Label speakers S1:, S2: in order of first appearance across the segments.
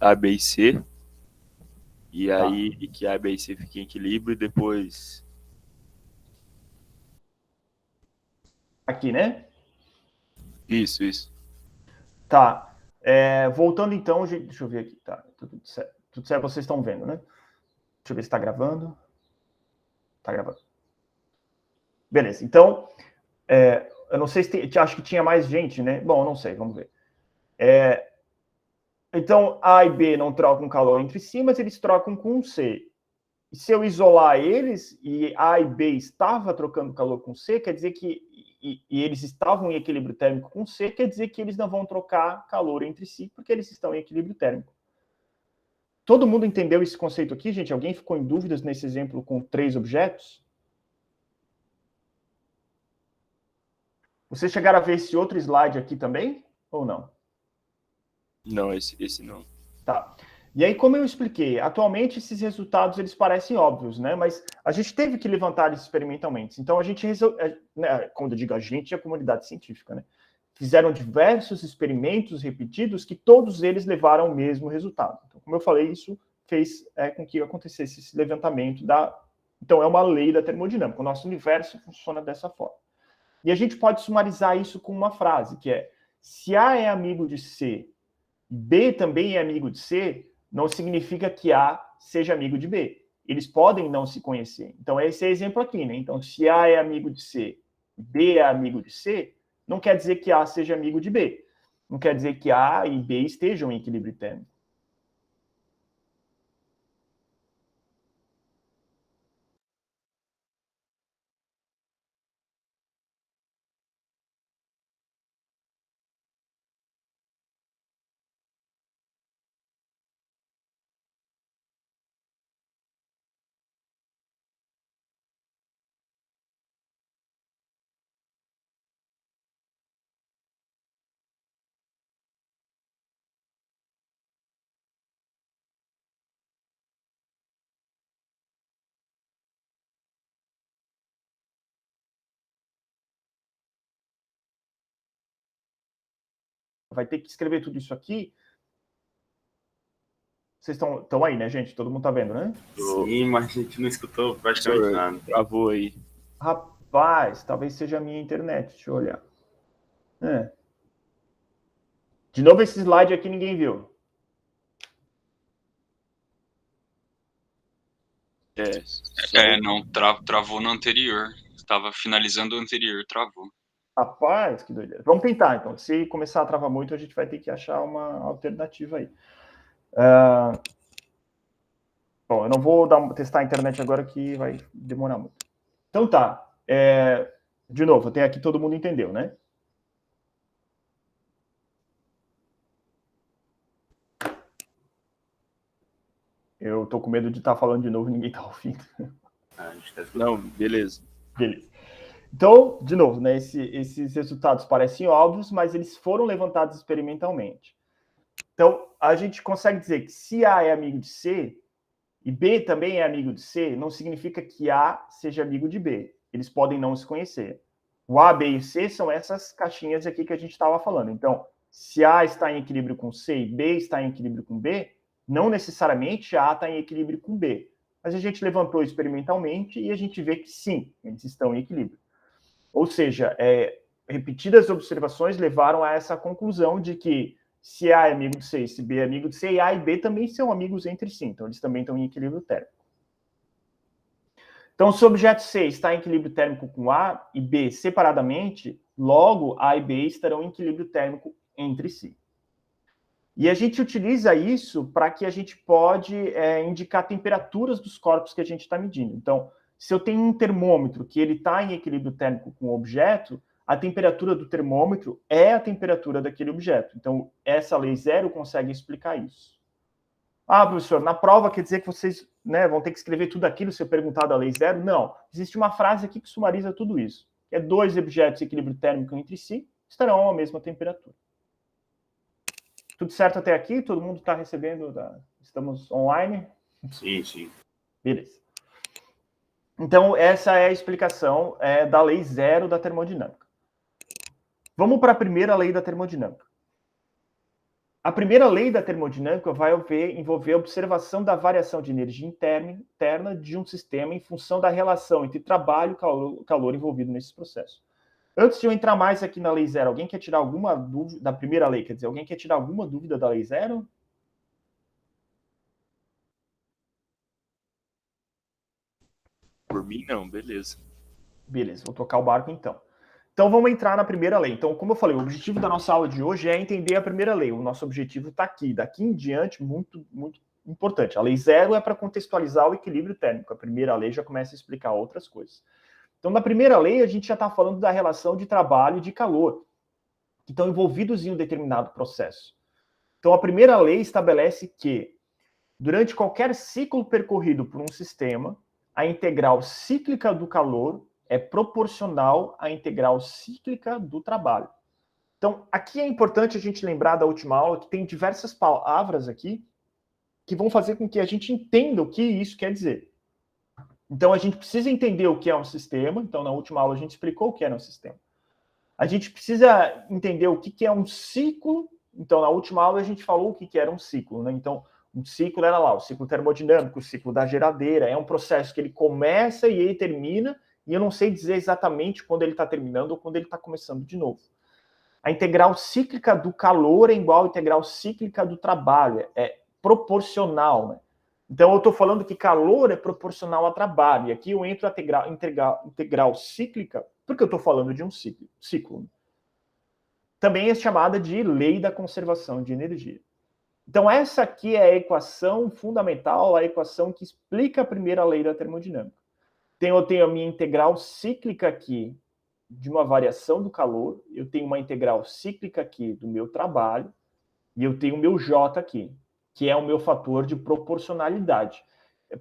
S1: A, B e C. E aí que A, B e C fiquem em equilíbrio e depois...
S2: Aqui, né?
S1: Isso.
S2: Tá. Voltando então, gente, deixa eu ver aqui. Tá, tudo certo. Tudo certo, vocês estão vendo, né? Deixa eu ver se está gravando. Tá gravando. Beleza, então, eu não sei se acho que tinha mais gente, né? Bom, eu não sei, vamos ver. Então, A e B não trocam calor entre si, mas eles trocam com C. E se eu isolar eles, e A e B estava trocando calor com C, quer dizer que e eles estavam em equilíbrio térmico com C, quer dizer que eles não vão trocar calor entre si, porque eles estão em equilíbrio térmico. Todo mundo entendeu esse conceito aqui, gente? Alguém ficou em dúvidas nesse exemplo com 3 objetos? Vocês chegaram a ver esse outro slide aqui também? Ou não?
S1: Não, esse não.
S2: Tá. E aí, como eu expliquei, atualmente esses resultados eles parecem óbvios, né? Mas a gente teve que levantar eles experimentalmente. Então a gente resolveu, né, quando eu digo a gente, é a comunidade científica, né? Fizeram diversos experimentos repetidos que todos eles levaram ao mesmo resultado. Então, como eu falei, isso fez com que acontecesse esse levantamento da. Então é uma lei da termodinâmica. O nosso universo funciona dessa forma. E a gente pode sumarizar isso com uma frase que é: se A é amigo de C, B também é amigo de C, não significa que A seja amigo de B. Eles podem não se conhecer. Então, esse é o exemplo aqui, né? Então, se A é amigo de C, B é amigo de C, não quer dizer que A seja amigo de B. Não quer dizer que A e B estejam em equilíbrio térmico. Vai ter que escrever tudo isso aqui. Vocês estão aí, né, gente? Todo mundo tá vendo, né?
S3: Sim, mas a gente não escutou praticamente
S1: Professor,
S3: nada.
S1: travou aí.
S2: Rapaz, talvez seja a minha internet. Deixa eu olhar. De novo, esse slide aqui ninguém viu.
S4: Não, travou no anterior. Estava finalizando o anterior, travou.
S2: Rapaz, que doideira. Vamos tentar, então. Se começar a travar muito, a gente vai ter que achar uma alternativa aí. Bom, eu não vou testar a internet agora, que vai demorar muito. Então tá. De novo, até aqui todo mundo entendeu, né? Eu tô com medo de estar falando de novo e ninguém tá ouvindo.
S1: Não, beleza.
S2: Beleza. Então, de novo, né, esses resultados parecem óbvios, mas eles foram levantados experimentalmente. Então, a gente consegue dizer que se A é amigo de C e B também é amigo de C, não significa que A seja amigo de B. Eles podem não se conhecer. O A, B e C são essas caixinhas aqui que a gente estava falando. Então, se A está em equilíbrio com C e B está em equilíbrio com B, não necessariamente A está em equilíbrio com B. Mas a gente levantou experimentalmente e a gente vê que sim, eles estão em equilíbrio. Ou seja, repetidas observações levaram a essa conclusão de que se A é amigo de C e se B é amigo de C, A e B também são amigos entre si, então eles também estão em equilíbrio térmico. Então, se o objeto C está em equilíbrio térmico com A e B separadamente, logo A e B estarão em equilíbrio térmico entre si. E a gente utiliza isso para que a gente pode indicar temperaturas dos corpos que a gente está medindo. Então, se eu tenho um termômetro que ele está em equilíbrio térmico com o objeto, a temperatura do termômetro é a temperatura daquele objeto. Então, essa lei zero consegue explicar isso. Ah, professor, na prova quer dizer que vocês vão ter que escrever tudo aquilo se eu perguntar da lei zero? Não. Existe uma frase aqui que sumariza tudo isso. Que é 2 objetos em equilíbrio térmico entre si estarão à mesma temperatura. Tudo certo até aqui? Todo mundo está recebendo? Estamos online?
S3: Sim.
S2: Beleza. Então, essa é a explicação da lei zero da termodinâmica. Vamos para a primeira lei da termodinâmica. A primeira lei da termodinâmica vai envolver a observação da variação de energia interna de um sistema em função da relação entre trabalho e calor envolvido nesse processo. Antes de eu entrar mais aqui na lei zero, alguém quer tirar alguma dúvida da primeira lei? Quer dizer, alguém quer tirar alguma dúvida da lei zero?
S1: Por mim, não, beleza.
S2: Beleza, vou tocar o barco então. Então vamos entrar na primeira lei. Então, como eu falei, o objetivo da nossa aula de hoje é entender a primeira lei. O nosso objetivo está aqui. Daqui em diante, muito, muito importante. A lei zero é para contextualizar o equilíbrio térmico. A primeira lei já começa a explicar outras coisas. Então, na primeira lei, a gente já está falando da relação de trabalho e de calor, que estão envolvidos em um determinado processo. Então, a primeira lei estabelece que, durante qualquer ciclo percorrido por um sistema, a integral cíclica do calor é proporcional à integral cíclica do trabalho. Então, aqui é importante a gente lembrar da última aula que tem diversas palavras aqui que vão fazer com que a gente entenda o que isso quer dizer. Então, a gente precisa entender o que é um sistema. Então, na última aula, a gente explicou o que era um sistema. A gente precisa entender o que é um ciclo. Então, na última aula, a gente falou o que era um ciclo, né? Então, um ciclo era lá, o ciclo termodinâmico, o ciclo da geradeira. É um processo que ele começa e ele termina, e eu não sei dizer exatamente quando ele está terminando ou quando ele está começando de novo. A integral cíclica do calor é igual à integral cíclica do trabalho, é proporcional, né? Então, eu estou falando que calor é proporcional a trabalho, e aqui eu entro a integral cíclica, porque eu estou falando de um ciclo. Também é chamada de lei da conservação de energia. Então, essa aqui é a equação fundamental, a equação que explica a primeira lei da termodinâmica. Eu tenho a minha integral cíclica aqui de uma variação do calor, eu tenho uma integral cíclica aqui do meu trabalho, e eu tenho o meu J aqui, que é o meu fator de proporcionalidade.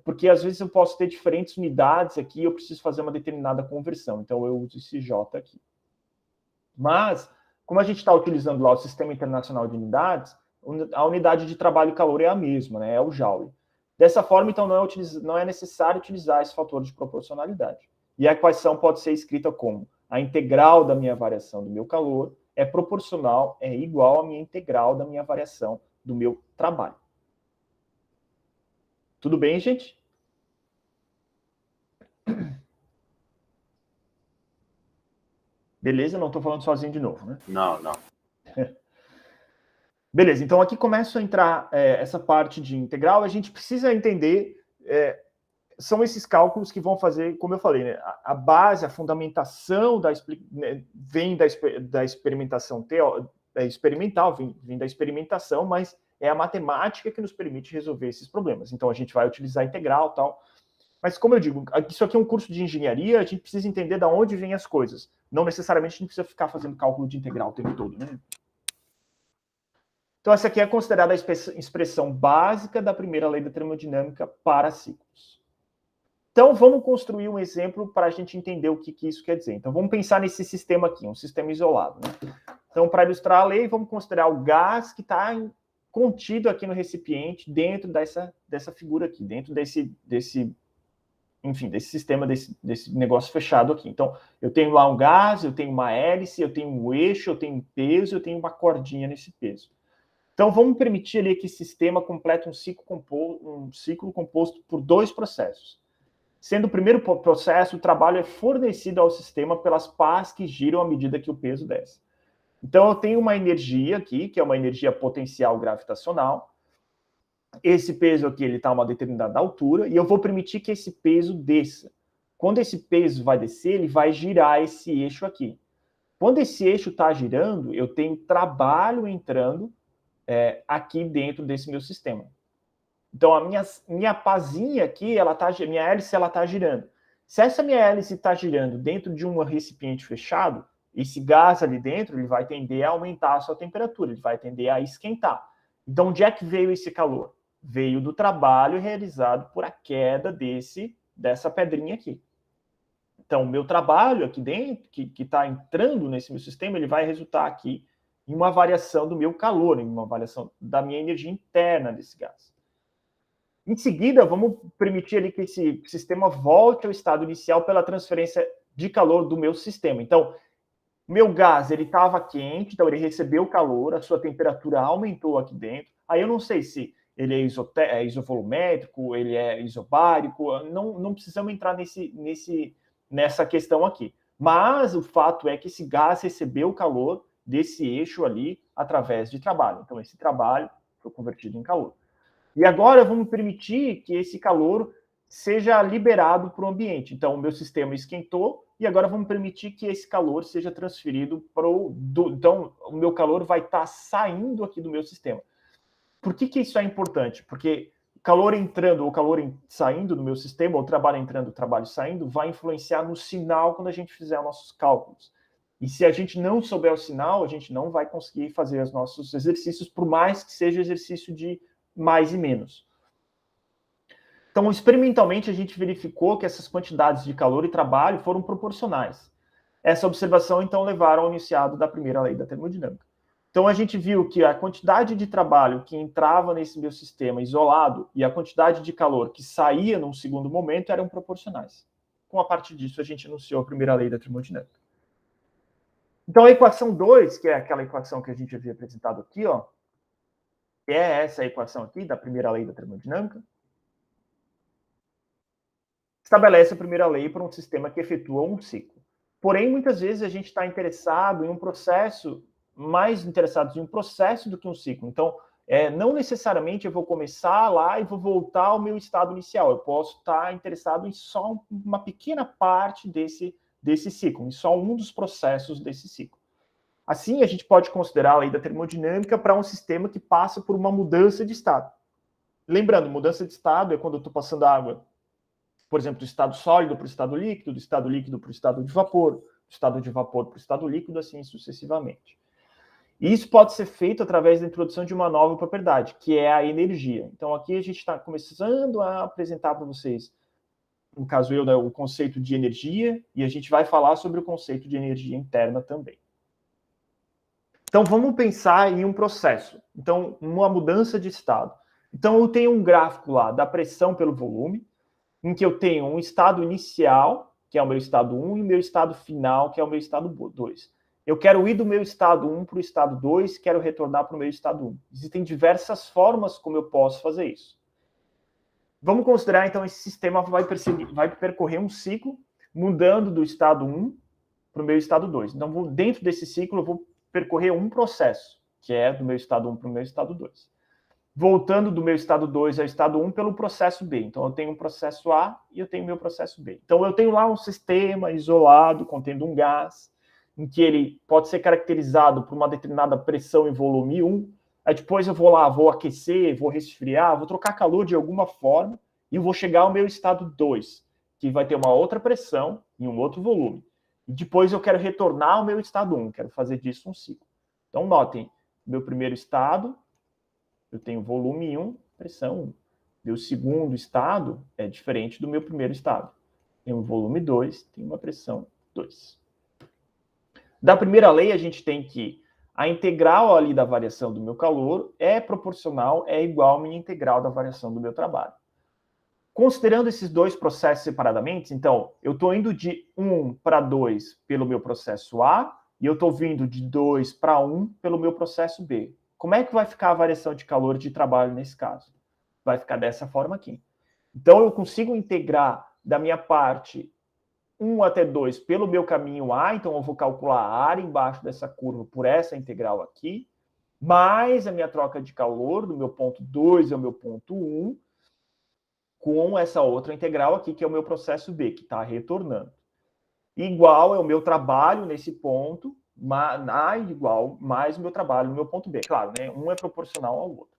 S2: Porque às vezes eu posso ter diferentes unidades aqui e eu preciso fazer uma determinada conversão, então eu uso esse J aqui. Mas, como a gente está utilizando lá o Sistema Internacional de Unidades, a unidade de trabalho e calor é a mesma, né? É o Joule. Dessa forma, então, não é necessário utilizar esse fator de proporcionalidade. E a equação pode ser escrita como a integral da minha variação do meu calor é proporcional, é igual à minha integral da minha variação do meu trabalho. Tudo bem, gente? Beleza? Não estou falando sozinho de novo, né?
S3: Não.
S2: Beleza, então aqui começa a entrar essa parte de integral. A gente precisa entender, são esses cálculos que vão fazer, como eu falei, né, a base, a fundamentação vem da experimentação experimental, vem da experimentação, mas é a matemática que nos permite resolver esses problemas. Então a gente vai utilizar integral e tal. Mas como eu digo, isso aqui é um curso de engenharia, a gente precisa entender de onde vêm as coisas. Não necessariamente a gente precisa ficar fazendo cálculo de integral o tempo todo, né? Então, essa aqui é considerada a expressão básica da primeira lei da termodinâmica para ciclos. Então, vamos construir um exemplo para a gente entender o que isso quer dizer. Então, vamos pensar nesse sistema aqui, um sistema isolado, né? Então, para ilustrar a lei, vamos considerar o gás que está contido aqui no recipiente dentro dessa figura aqui, dentro desse sistema, desse negócio fechado aqui. Então, eu tenho lá um gás, eu tenho uma hélice, eu tenho um eixo, eu tenho um peso, eu tenho uma cordinha nesse peso. Então, vamos permitir ali que esse sistema complete um ciclo composto por dois processos. Sendo o primeiro processo, o trabalho é fornecido ao sistema pelas pás que giram à medida que o peso desce. Então, eu tenho uma energia aqui, que é uma energia potencial gravitacional. Esse peso aqui está a uma determinada altura, e eu vou permitir que esse peso desça. Quando esse peso vai descer, ele vai girar esse eixo aqui. Quando esse eixo está girando, eu tenho trabalho entrando aqui dentro desse meu sistema. Então, a minha pazinha aqui, minha hélice, ela está girando. Se essa minha hélice está girando dentro de um recipiente fechado, esse gás ali dentro, ele vai tender a aumentar a sua temperatura, ele vai tender a esquentar. Então, onde é que veio esse calor? Veio do trabalho realizado por a queda dessa pedrinha aqui. Então, o meu trabalho aqui dentro, que está entrando nesse meu sistema, ele vai resultar aqui em uma variação do meu calor, em uma variação da minha energia interna desse gás. Em seguida, vamos permitir ali que esse sistema volte ao estado inicial pela transferência de calor do meu sistema. Então, Meu gás, ele estava quente, então ele recebeu calor, a sua temperatura aumentou aqui dentro. Aí eu não sei se ele é isovolumétrico, ele é isobárico, não precisamos entrar nessa questão aqui. Mas o fato é que esse gás recebeu o calor desse eixo ali através de trabalho. Então esse trabalho foi convertido em calor. E agora vamos permitir que esse calor seja liberado para o ambiente. Então, o meu sistema esquentou e agora vamos permitir que esse calor seja transferido para o... Então, o meu calor vai estar saindo aqui do meu sistema. Por que isso é importante? Porque o calor entrando ou calor saindo do meu sistema, ou trabalho entrando, trabalho saindo, vai influenciar no sinal quando a gente fizer os nossos cálculos. E se a gente não souber o sinal, a gente não vai conseguir fazer os nossos exercícios, por mais que seja exercício de mais e menos. Então, experimentalmente, a gente verificou que essas quantidades de calor e trabalho foram proporcionais. Essa observação, então, levaram ao enunciado da primeira lei da termodinâmica. Então, a gente viu que a quantidade de trabalho que entrava nesse meu sistema isolado e a quantidade de calor que saía num segundo momento eram proporcionais. Com a partir disso, a gente enunciou a primeira lei da termodinâmica. Então, a equação 2, que é aquela equação que a gente havia apresentado aqui, ó, que é essa equação aqui da primeira lei da termodinâmica, estabelece a primeira lei para um sistema que efetua um ciclo. Porém, muitas vezes a gente está interessado em um processo, mais interessado em um processo do que um ciclo. Então, não necessariamente eu vou começar lá e vou voltar ao meu estado inicial. Eu posso estar interessado em só uma pequena parte desse ciclo, em só um dos processos desse ciclo. Assim, a gente pode considerar a lei da termodinâmica para um sistema que passa por uma mudança de estado. Lembrando, mudança de estado é quando eu estou passando água, por exemplo, do estado sólido para o estado líquido, do estado líquido para o estado de vapor, do estado de vapor para o estado líquido, assim sucessivamente. E isso pode ser feito através da introdução de uma nova propriedade, que é a energia. Então, aqui a gente está começando a apresentar para vocês, no caso eu, né, o conceito de energia, e a gente vai falar sobre o conceito de energia interna também. Então, vamos pensar em um processo. Então, uma mudança de estado. Então, eu tenho um gráfico lá da pressão pelo volume, em que eu tenho um estado inicial, que é o meu estado 1, e o meu estado final, que é o meu estado 2. Eu quero ir do meu estado 1 para o estado 2, quero retornar para o meu estado 1. Existem diversas formas como eu posso fazer isso. Vamos considerar, então, esse sistema vai percorrer um ciclo, mudando do estado 1 para o meu estado 2. Então, dentro desse ciclo, eu vou percorrer um processo, que é do meu estado 1 para o meu estado 2. Voltando do meu estado 2 ao estado 1 pelo processo B. Então, eu tenho um processo A e eu tenho meu processo B. Então, eu tenho lá um sistema isolado, contendo um gás, em que ele pode ser caracterizado por uma determinada pressão e volume 1. Aí depois eu vou lá, vou aquecer, vou resfriar, vou trocar calor de alguma forma e eu vou chegar ao meu estado 2, que vai ter uma outra pressão e um outro volume. E depois eu quero retornar ao meu estado 1, quero fazer disso um ciclo. Então, notem, meu primeiro estado, eu tenho volume 1, pressão 1. Meu segundo estado é diferente do meu primeiro estado. Tem um volume 2, tem uma pressão 2. Da primeira lei, a gente tem que a integral ali da variação do meu calor é proporcional, é igual à minha integral da variação do meu trabalho. Considerando esses dois processos separadamente, então, eu estou indo de 1 para 2 pelo meu processo A e eu estou vindo de 2 para 1 pelo meu processo B. Como é que vai ficar a variação de calor de trabalho nesse caso? Vai ficar dessa forma aqui. Então, eu consigo integrar da minha parte 1 até 2 pelo meu caminho A, então eu vou calcular a área embaixo dessa curva por essa integral aqui, mais a minha troca de calor do meu ponto 2 ao meu ponto 1, com essa outra integral aqui, que é o meu processo B, que está retornando. Igual é o meu trabalho nesse ponto, igual mais o meu trabalho no meu ponto B. Claro, né? Um é proporcional ao outro.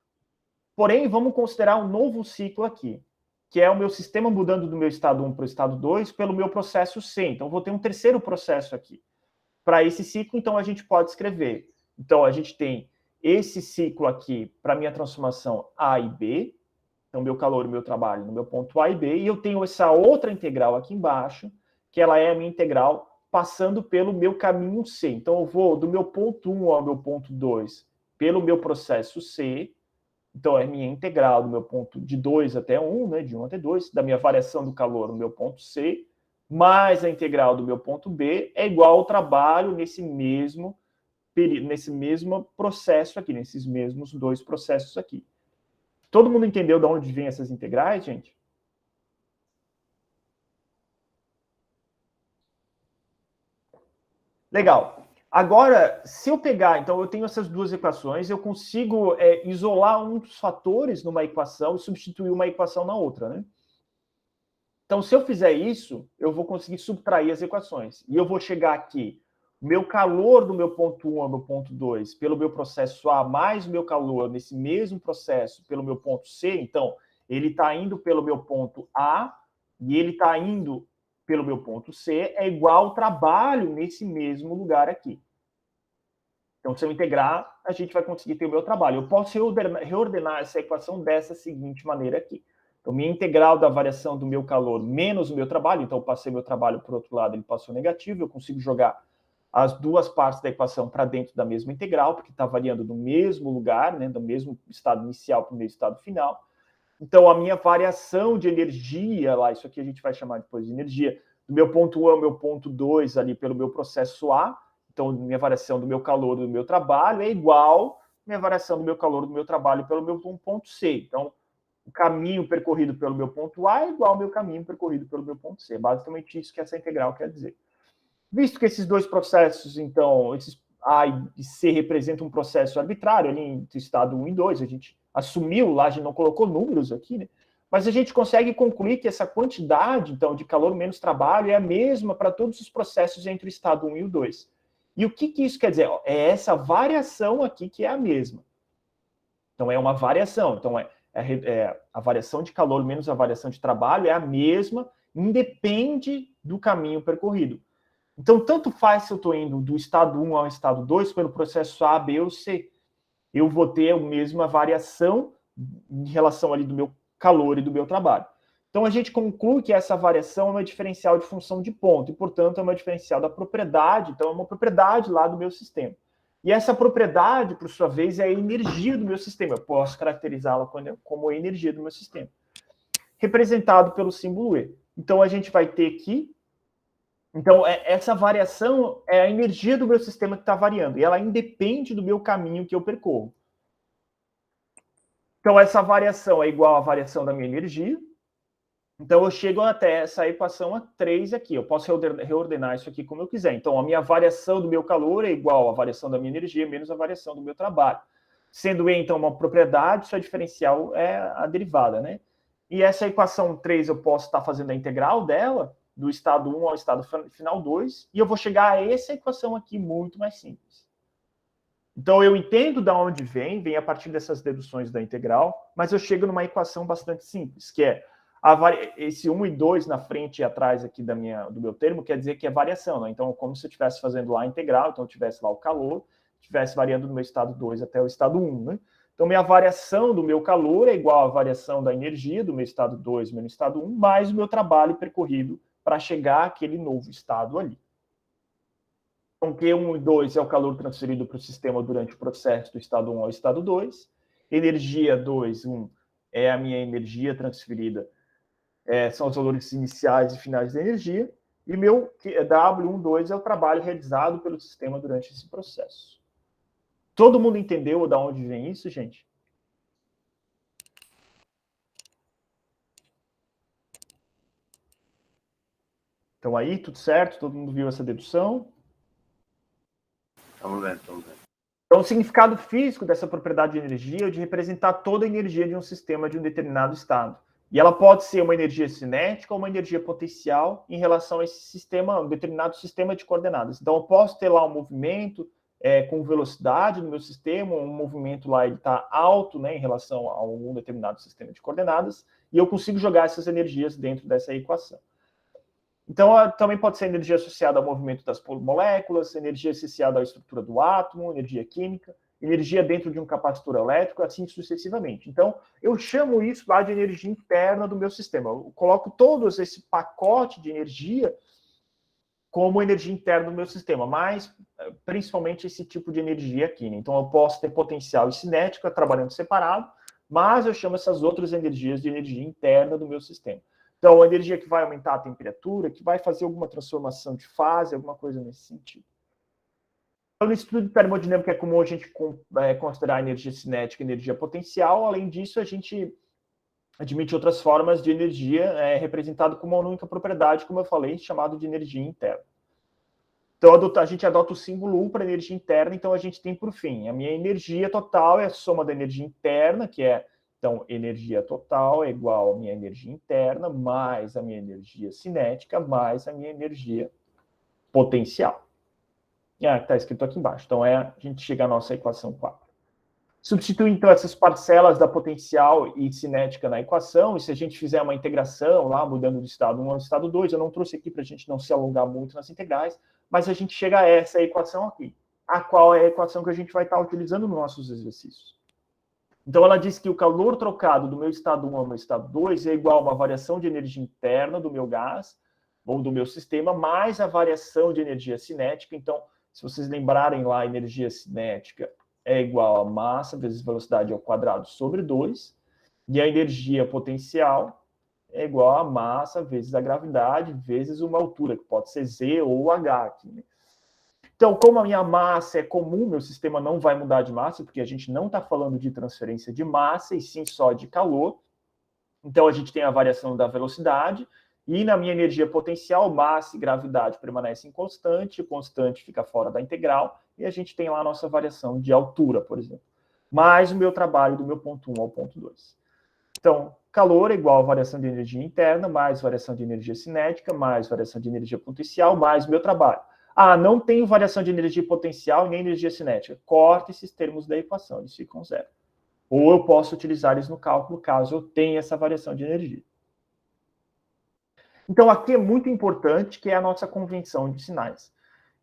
S2: Porém, vamos considerar um novo ciclo aqui, que é o meu sistema mudando do meu estado 1 para o estado 2 pelo meu processo C. Então, vou ter um terceiro processo aqui. Para esse ciclo, então, a gente pode escrever. Então, a gente tem esse ciclo aqui para minha transformação A e B. Então, meu calor e meu trabalho no meu ponto A e B. E eu tenho essa outra integral aqui embaixo, que ela é a minha integral passando pelo meu caminho C. Então, eu vou do meu ponto 1 ao meu ponto 2 pelo meu processo C. Então, é a minha integral do meu ponto de 2 até 1, né, de 1 até 2, da minha variação do calor no meu ponto C, mais a integral do meu ponto B é igual ao trabalho nesse mesmo processo aqui, nesses mesmos dois processos aqui. Todo mundo entendeu de onde vêm essas integrais, gente? Legal. Agora, se eu pegar, então eu tenho essas duas equações, eu consigo isolar um dos fatores numa equação e substituir uma equação na outra, né? Então, se eu fizer isso, eu vou conseguir subtrair as equações. E eu vou chegar aqui, meu calor do meu ponto 1 ao meu ponto 2, pelo meu processo A, mais o meu calor nesse mesmo processo pelo meu ponto C, então, ele está indo pelo meu ponto A e ele está indo pelo meu ponto C, é igual ao trabalho nesse mesmo lugar aqui. Então, se eu integrar, a gente vai conseguir ter o meu trabalho. Eu posso reordenar essa equação dessa seguinte maneira aqui. Então, minha integral da variação do meu calor menos o meu trabalho, então eu passei meu trabalho para o outro lado, ele passou negativo, eu consigo jogar as duas partes da equação para dentro da mesma integral, porque está variando do mesmo lugar, né, do mesmo estado inicial para o mesmo estado final. Então, a minha variação de energia, lá, isso aqui a gente vai chamar depois de energia, do meu ponto 1 ao meu ponto 2, ali pelo meu processo A, então minha variação do meu calor do meu trabalho é igual à minha variação do meu calor do meu trabalho pelo meu ponto C. Então, o caminho percorrido pelo meu ponto A é igual ao meu caminho percorrido pelo meu ponto C. Basicamente isso que essa integral quer dizer. Visto que esses dois processos, então, esses A e C representam um processo arbitrário ali entre estado 1 e 2, a gente assumiu lá, a gente não colocou números aqui, né? Mas a gente consegue concluir que essa quantidade, então, de calor menos trabalho é a mesma para todos os processos entre o estado 1 e o 2. E o que isso quer dizer? É essa variação aqui que é a mesma. Então, é uma variação. Então, a variação de calor menos a variação de trabalho é a mesma, independe do caminho percorrido. Então, tanto faz se eu estou indo do estado 1 ao estado 2 pelo processo A, B ou C. Eu vou ter a mesma variação em relação ali do meu calor e do meu trabalho. Então, a gente conclui que essa variação é uma diferencial de função de ponto, e, portanto, é uma diferencial da propriedade, então é uma propriedade lá do meu sistema. E essa propriedade, por sua vez, é a energia do meu sistema. Eu posso caracterizá-la como a energia do meu sistema. Representado pelo símbolo E. Então, a gente vai ter aqui... Então, essa variação é a energia do meu sistema que está variando, e ela independe do meu caminho que eu percorro. Então, essa variação é igual à variação da minha energia. Então, eu chego até essa equação a 3 aqui. Eu posso reordenar isso aqui como eu quiser. Então, a minha variação do meu calor é igual à variação da minha energia menos a variação do meu trabalho. Sendo E, então, uma propriedade, sua diferencial é a derivada, né? E essa equação 3, eu posso estar fazendo a integral dela, do estado 1 ao estado final 2, e eu vou chegar a essa equação aqui muito mais simples. Então, eu entendo de onde vem a partir dessas deduções da integral, mas eu chego numa equação bastante simples, que é esse 1 e 2 na frente e atrás aqui do meu termo, quer dizer que é variação, né? Então, como se eu estivesse fazendo lá a integral, então eu tivesse lá o calor, estivesse variando do meu estado 2 até o estado 1, né? Então, minha variação do meu calor é igual à variação da energia do meu estado 2 menos estado 1, mais o meu trabalho percorrido para chegar àquele novo estado ali. Então, Q1 e 2 é o calor transferido para o sistema durante o processo do estado 1 ao estado 2. Energia 2, 1 é a minha energia transferida, são os valores iniciais e finais da energia. E meu W1, 2 é o trabalho realizado pelo sistema durante esse processo. Todo mundo entendeu de onde vem isso, gente? Então aí, tudo certo? Todo mundo viu essa dedução?
S3: Estamos vendo, estamos vendo.
S2: Então, o significado físico dessa propriedade de energia é de representar toda a energia de um sistema de um determinado estado. E ela pode ser uma energia cinética ou uma energia potencial em relação a esse sistema, um determinado sistema de coordenadas. Então, eu posso ter lá um movimento com velocidade no meu sistema, um movimento lá ele está alto, né, em relação a algum determinado sistema de coordenadas, e eu consigo jogar essas energias dentro dessa equação. Então, também pode ser energia associada ao movimento das moléculas, energia associada à estrutura do átomo, energia química, energia dentro de um capacitor elétrico, assim sucessivamente. Então, eu chamo isso lá de energia interna do meu sistema. Eu coloco todo esse pacote de energia como energia interna do meu sistema, mas principalmente esse tipo de energia aqui, né? Então, eu posso ter potencial e cinética trabalhando separado, mas eu chamo essas outras energias de energia interna do meu sistema. Então, a energia que vai aumentar a temperatura, que vai fazer alguma transformação de fase, alguma coisa nesse sentido. Então, no estudo de termodinâmica é comum a gente considerar energia cinética e energia potencial. Além disso, a gente admite outras formas de energia representada como uma única propriedade, como eu falei, chamado de energia interna. Então, a gente adota o símbolo U para energia interna, então a gente tem, por fim, a minha energia total é a soma da energia interna, que é, então, energia total é igual à minha energia interna, mais a minha energia cinética, mais a minha energia potencial. Está escrito aqui embaixo. Então, a gente chega à nossa equação 4. Substitui, então, essas parcelas da potencial e cinética na equação, e se a gente fizer uma integração lá, mudando do estado 1 ao estado 2, eu não trouxe aqui para a gente não se alongar muito nas integrais, mas a gente chega a essa equação aqui, a qual é a equação que a gente vai estar utilizando nos nossos exercícios. Então, ela diz que o calor trocado do meu estado 1 ao meu estado 2 é igual a uma variação de energia interna do meu gás, ou do meu sistema, mais a variação de energia cinética. Então, se vocês lembrarem lá, a energia cinética é igual a massa vezes velocidade ao quadrado sobre 2, e a energia potencial é igual a massa vezes a gravidade vezes uma altura, que pode ser Z ou H aqui, né? Então, como a minha massa é comum, meu sistema não vai mudar de massa, porque a gente não está falando de transferência de massa, e sim só de calor. Então, a gente tem a variação da velocidade, e na minha energia potencial, massa e gravidade permanecem constante, o constante fica fora da integral, e a gente tem lá a nossa variação de altura, por exemplo. Mais o meu trabalho do meu ponto 1 ao ponto 2. Então, calor é igual a variação de energia interna, mais variação de energia cinética, mais variação de energia potencial, mais o meu trabalho. Não tenho variação de energia potencial nem energia cinética. Corta esses termos da equação, eles ficam zero. Ou eu posso utilizar eles no cálculo, caso eu tenha essa variação de energia. Então, aqui é muito importante, que é a nossa convenção de sinais.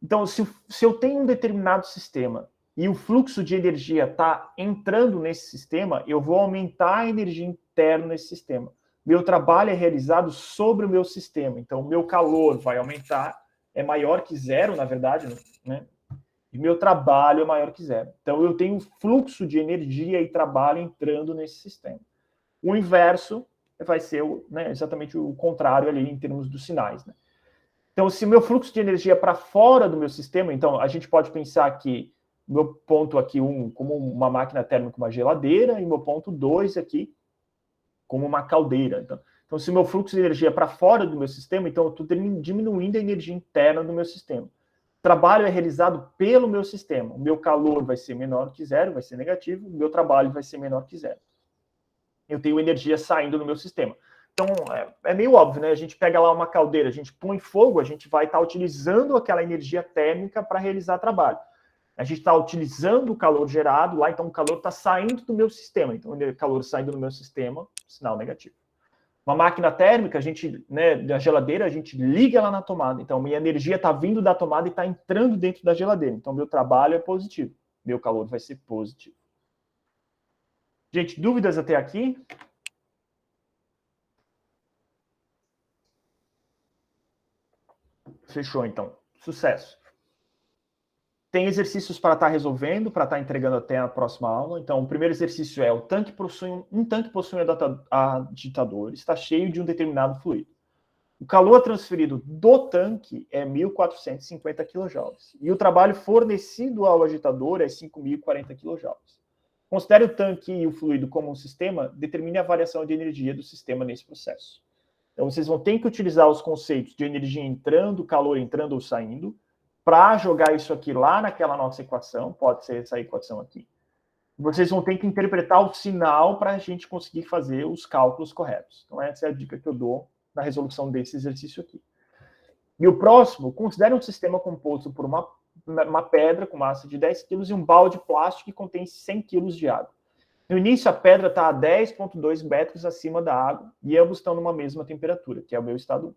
S2: Então, se eu tenho um determinado sistema e o fluxo de energia está entrando nesse sistema, eu vou aumentar a energia interna nesse sistema. Meu trabalho é realizado sobre o meu sistema. Então, o meu calor vai aumentar, é maior que zero, na verdade, né? E meu trabalho é maior que zero. Então, eu tenho fluxo de energia e trabalho entrando nesse sistema. O inverso vai ser exatamente o contrário ali em termos dos sinais, né? Então, se o meu fluxo de energia para fora do meu sistema, então a gente pode pensar que meu ponto aqui 1 como uma máquina térmica, uma geladeira, e meu ponto 2 aqui como uma caldeira. Então, se o meu fluxo de energia é para fora do meu sistema, então eu estou diminuindo a energia interna do meu sistema. O trabalho é realizado pelo meu sistema. O meu calor vai ser menor que zero, vai ser negativo, o meu trabalho vai ser menor que zero. Eu tenho energia saindo do meu sistema. Então, é meio óbvio, né? A gente pega lá uma caldeira, a gente põe fogo, a gente vai estar utilizando aquela energia térmica para realizar trabalho. A gente está utilizando o calor gerado lá, então o calor está saindo do meu sistema. Então, o calor saindo do meu sistema, sinal negativo. Uma máquina térmica, a gente, da geladeira, a gente liga ela na tomada. Então, minha energia está vindo da tomada e está entrando dentro da geladeira. Então, meu trabalho é positivo. Meu calor vai ser positivo. Gente, dúvidas até aqui? Fechou, então. Sucesso. Tem exercícios para estar resolvendo, para estar entregando até a próxima aula. Então, o primeiro exercício é: um tanque possui agitador, está cheio de um determinado fluido. O calor transferido do tanque é 1.450 kJ. E o trabalho fornecido ao agitador é 5.040 kJ. Considere o tanque e o fluido como um sistema, determine a variação de energia do sistema nesse processo. Então, vocês vão ter que utilizar os conceitos de energia entrando, calor entrando ou saindo, para jogar isso aqui lá naquela nossa equação, pode ser essa equação aqui. Vocês vão ter que interpretar o sinal para a gente conseguir fazer os cálculos corretos. Então, essa é a dica que eu dou na resolução desse exercício aqui. E o próximo, considere um sistema composto por uma pedra com massa de 10 kg e um balde plástico que contém 100 kg de água. No início, a pedra está a 10,2 metros acima da água e ambos estão numa mesma temperatura, que é o meu estado 1.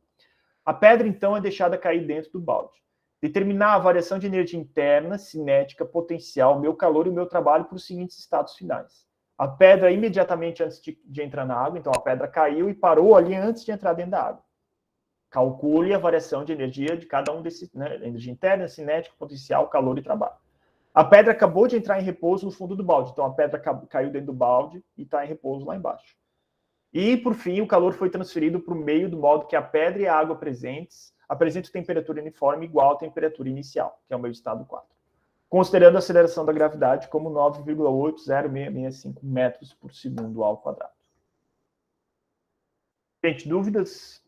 S2: A pedra, então, é deixada cair dentro do balde. Determinar a variação de energia interna, cinética, potencial, meu calor e meu trabalho para os seguintes estados finais. A pedra, imediatamente antes de entrar na água, então a pedra caiu e parou ali antes de entrar dentro da água. Calcule a variação de energia de cada um desses, energia interna, cinética, potencial, calor e trabalho. A pedra acabou de entrar em repouso no fundo do balde. Então, a pedra caiu dentro do balde e está em repouso lá embaixo. E, por fim, o calor foi transferido para o meio do modo que a pedra e a água presentes apresentam temperatura uniforme igual à temperatura inicial, que é o meu estado 4. Considerando a aceleração da gravidade como 9,80665 metros por segundo ao quadrado. Gente, dúvidas?